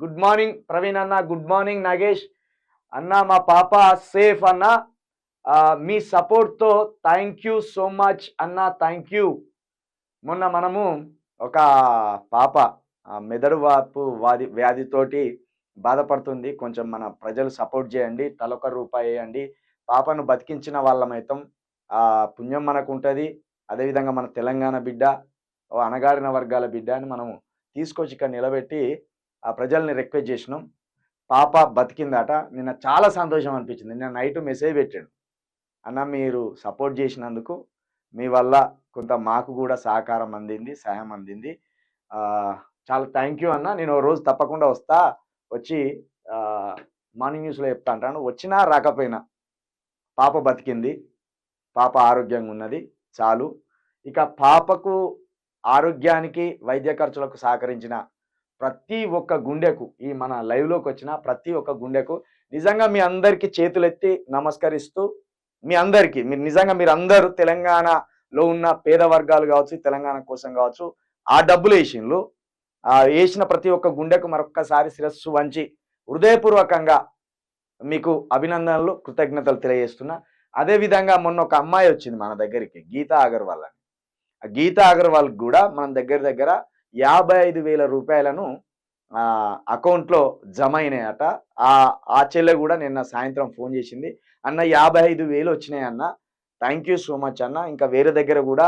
Good morning Praveen అన్న, good morning Nagesh అన్న. మా పాప సేఫ్ అన్న. మీ సపోర్ట్తో థ్యాంక్ యూ సో మచ్ అన్న, థ్యాంక్ యూ. మొన్న మనము ఒక పాప మెదడు వాపు వ్యాధితోటి బాధపడుతుంది. కొంచెం మన ప్రజలు సపోర్ట్ చేయండి, తలొక రూపాయి వేయండి. పాపను బతికించిన వాళ్ళమైతం. పుణ్యం మనకు ఉంటుంది. అదేవిధంగా మన తెలంగాణ బిడ్డ, అణగారిన వర్గాల బిడ్డ అని మనం తీసుకొచ్చి ఇక్కడ నిలబెట్టి ఆ ప్రజల్ని రిక్వెస్ట్ చేసినాం. పాప బతికిందట. నిన్న చాలా సంతోషం అనిపించింది. నిన్న నైట్ మెసేజ్ పెట్టాడు, అన్న మీరు సపోర్ట్ చేసినందుకు మీ వల్ల కొంత మాకు కూడా సహకారం అందింది, సహాయం అందింది. చాలా థ్యాంక్ యూ అన్న. నేను ఓ రోజు తప్పకుండా వస్తా, వచ్చి మార్నింగ్ న్యూస్లో చెప్తా అంటాను. వచ్చినా రాకపోయినా పాప బతికింది, పాప ఆరోగ్యంగా ఉన్నది చాలు. ఇక పాపకు ఆరోగ్యానికి వైద్య ఖర్చులకు సహకరించిన ప్రతి ఒక్క గుండెకు, ఈ మన లైవ్లోకి వచ్చిన ప్రతి ఒక్క గుండెకు నిజంగా మీ అందరికీ చేతులెత్తి నమస్కరిస్తూ, మీ అందరికీ నిజంగా మీరు అందరూ తెలంగాణలో ఉన్న పేద వర్గాలు కావచ్చు, తెలంగాణ కోసం కావచ్చు, ఆ డబ్బులు వేసిన ప్రతి ఒక్క గుండెకు మరొక్కసారి శిరస్సు వంచి హృదయపూర్వకంగా మీకు అభినందనలు, కృతజ్ఞతలు తెలియజేస్తున్నా. అదేవిధంగా మొన్న ఒక అమ్మాయి వచ్చింది మన దగ్గరికి, గీతా అగర్వాల్ అని. ఆ గీతా అగర్వాల్కి కూడా మన దగ్గర 55,000 రూపాయలను అకౌంట్లో జమ అయినాయట. ఆ చెల్లె కూడా నిన్న సాయంత్రం ఫోన్ చేసింది, అన్న 55,000 వచ్చినాయి అన్న, థ్యాంక్ యూ సో మచ్ అన్న. ఇంకా వేరే దగ్గర కూడా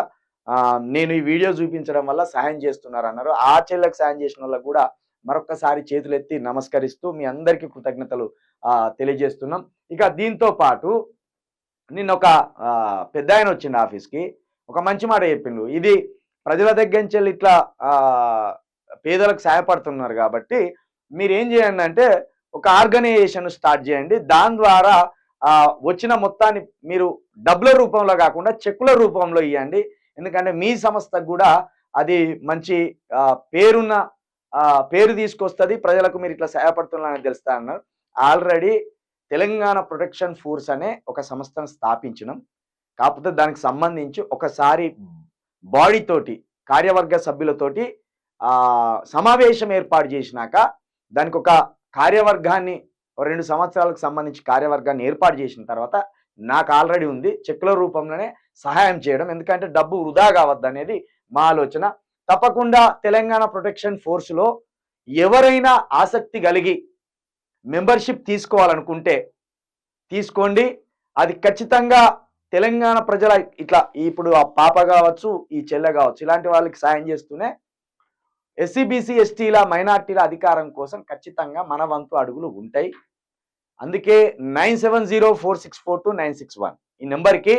నేను ఈ వీడియో చూపించడం వల్ల సాయం చేస్తున్నారు అన్నారు. ఆ చెల్లెకు సాయం చేసిన వాళ్ళకు కూడా మరొక్కసారి చేతులెత్తి నమస్కరిస్తూ మీ అందరికీ కృతజ్ఞతలు తెలియజేస్తున్నాం. ఇక దీంతో పాటు నిన్న ఒక పెద్ద ఆయన వచ్చింది ఆఫీస్కి, ఒక మంచి మాట చెప్పిండు. ఇది ప్రజల దగ్గర నుంచి ఇట్లా పేదలకు సహాయపడుతున్నారు కాబట్టి మీరేం చేయండి అంటే ఒక ఆర్గనైజేషన్ స్టార్ట్ చేయండి. దాని ద్వారా వచ్చిన మొత్తాన్ని మీరు డబ్బుల రూపంలో కాకుండా చెక్కుల రూపంలో ఇవ్వండి. ఎందుకంటే మీ సంస్థకు కూడా అది మంచి పేరు తీసుకొస్తుంది, ప్రజలకు మీరు ఇట్లా సహాయపడుతున్నారని తెలుస్తా అన్నారు. ఆల్రెడీ తెలంగాణ ప్రొటెక్షన్ ఫోర్స్ అనే ఒక సంస్థను స్థాపించినాం. కాకపోతే దానికి సంబంధించి ఒకసారి బాడీతోటి, కార్యవర్గ సభ్యులతోటి సమావేశం ఏర్పాటు చేసినాక దానికి ఒక కార్యవర్గాన్ని 2 సంవత్సరాలకు సంబంధించి కార్యవర్గాన్ని ఏర్పాటు చేసిన తర్వాత నాకు ఆల్రెడీ ఉంది చెక్కుల రూపంలోనే సహాయం చేయడం. ఎందుకంటే డబ్బు వృధా కావద్దు అనేది మా ఆలోచన. తప్పకుండా తెలంగాణ ప్రొటెక్షన్ ఫోర్స్లో ఎవరైనా ఆసక్తి కలిగి మెంబర్షిప్ తీసుకోవాలనుకుంటే తీసుకోండి. అది ఖచ్చితంగా తెలంగాణ ప్రజల ఇట్లా ఇప్పుడు ఆ పాప కావచ్చు, ఈ చెల్లె కావచ్చు, ఇలాంటి వాళ్ళకి సాయం చేస్తూనే ఎస్సీ బీసీ ఎస్టీల మైనార్టీల అధికారం కోసం ఖచ్చితంగా మన వంతు అడుగులు ఉంటాయి. అందుకే 9704642961 ఈ నెంబర్కి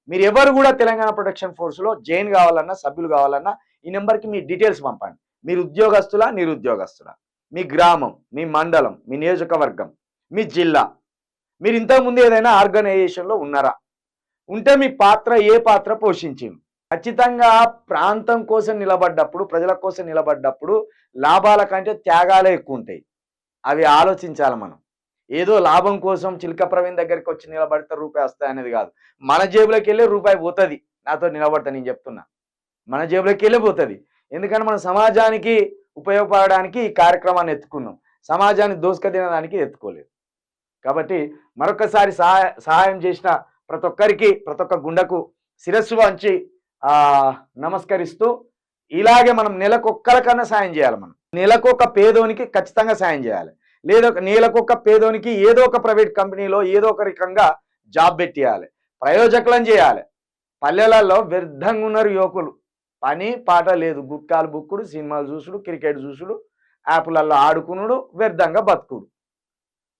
మీరు ఎవరు కూడా తెలంగాణ ప్రొటెక్షన్ ఫోర్స్లో జాయిన్ కావాలన్నా, సభ్యులు కావాలన్నా ఈ నెంబర్కి మీ డీటెయిల్స్ పంపండి. మీరు ఉద్యోగస్తులా, నిరుద్యోగస్తులా, మీ గ్రామం, మీ మండలం, మీ నియోజకవర్గం, మీ జిల్లా, మీరు ఇంతకుముందు ఏదైనా ఆర్గనైజేషన్లో ఉన్నారా, ఉంటే మీ పాత్ర ఏ పాత్ర పోషించింది. ఖచ్చితంగా ప్రాంతం కోసం నిలబడ్డప్పుడు, ప్రజల కోసం నిలబడ్డప్పుడు లాభాల కంటే త్యాగాలే ఎక్కువ ఉంటాయి. అవి ఆలోచించాలి మనం. ఏదో లాభం కోసం చిలక ప్రవీణ్ దగ్గరికి వచ్చి నిలబడితే రూపాయి వస్తాయి అనేది కాదు. మన జేబులోకి వెళ్ళి రూపాయి పోతుంది. నాతో నిలబడతా, నేను చెప్తున్నా, మన జేబులోకి వెళ్ళి పోతుంది. ఎందుకంటే మనం సమాజానికి ఉపయోగపడడానికి ఈ కార్యక్రమాన్ని ఎత్తుకున్నాం, సమాజాన్ని దోసుకతినడానికి ఎత్తుకోలేదు. కాబట్టి మరొకసారి సహాయం చేసిన ప్రతి ఒక్కరికి, ప్రతి ఒక్క గుండెకు శిరస్సు వంచి నమస్కరిస్తూ, ఇలాగే మనం నెలకొక్కరికన్నా సాయం చేయాలి. మనం నెలకొక పేదోనికి ఖచ్చితంగా సాయం చేయాలి. లేదా నెలకొక పేదోనికి ఏదో ఒక ప్రైవేట్ కంపెనీలో ఏదో ఒక రకంగా జాబ్ పెట్టేయాలి, ప్రయోజకులను చేయాలి. పల్లెలలో వ్యర్థంగా ఉన్నారు యువకులు, పని పాట లేదు, గుట్కాలు బుక్కుడు, సినిమాలు చూసుడు, క్రికెట్ చూసుడు, యాప్లలో ఆడుకునుడు, వ్యర్థంగా బతుకుడు.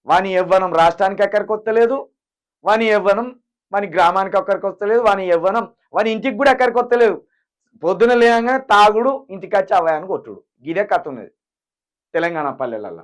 వాని యవ్వనం రాష్ట్రానికి ఎక్కడికి వస్తలేదు, వాని యవ్వనం వాని గ్రామానికి ఎక్కడికి వస్తలేదు, వాని యవ్వనం వాని ఇంటికి కూడా ఎక్కడికి వస్తలేదు. పొద్దున లేగానే తాగుడు, ఇంటికి వచ్చి అవయాన్ని కొట్టుడు, గిదే కథ ఉన్నది తెలంగాణ పల్లెలలో.